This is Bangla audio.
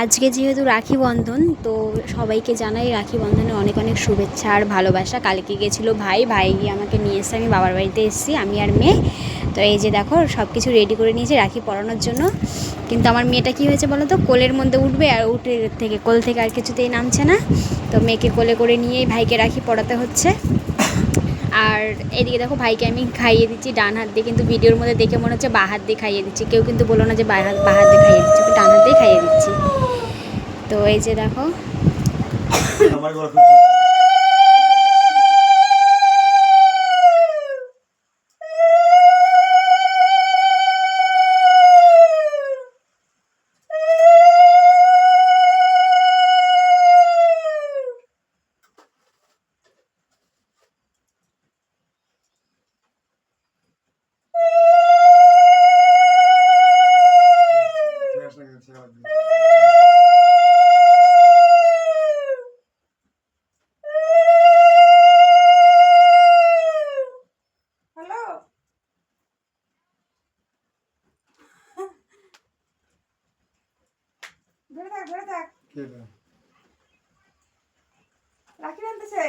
আজকে যেহেতু রাখি বন্ধন, তো সবাইকে জানাই রাখি বন্ধনের অনেক অনেক শুভেচ্ছা আর ভালোবাসা। কালকে গেছিলো ভাই গিয়ে আমাকে নিয়ে এসে আমি বাবার বাড়িতে এসেছি, আমি আর মেয়ে। তো এই যে দেখো সব কিছু রেডি করে নিয়েছি রাখি পরানোর জন্য। কিন্তু আমার মেয়েটা কী হয়েছে বলো তো, কোলের মধ্যে উঠবে আর কোল থেকে আর কিছুতেই নামছে না। তো মেয়েকে কোলে করে নিয়েই ভাইকে রাখি পরাতে হচ্ছে। আর এদিকে দেখো ভাইকে আমি খাইয়ে দিচ্ছি ডান হাত দিয়ে, কিন্তু ভিডিওর মধ্যে দেখে মনে হচ্ছে বাঁ হাত দিয়ে খাইয়ে দিচ্ছি। কেউ কিন্তু বলো না যে বাঁ হাত দিয়ে খাইয়ে দিচ্ছি, ডান হাত দিয়ে খাইয়ে দিচ্ছি। তো এই যে দেখো রাখি আনতেছে।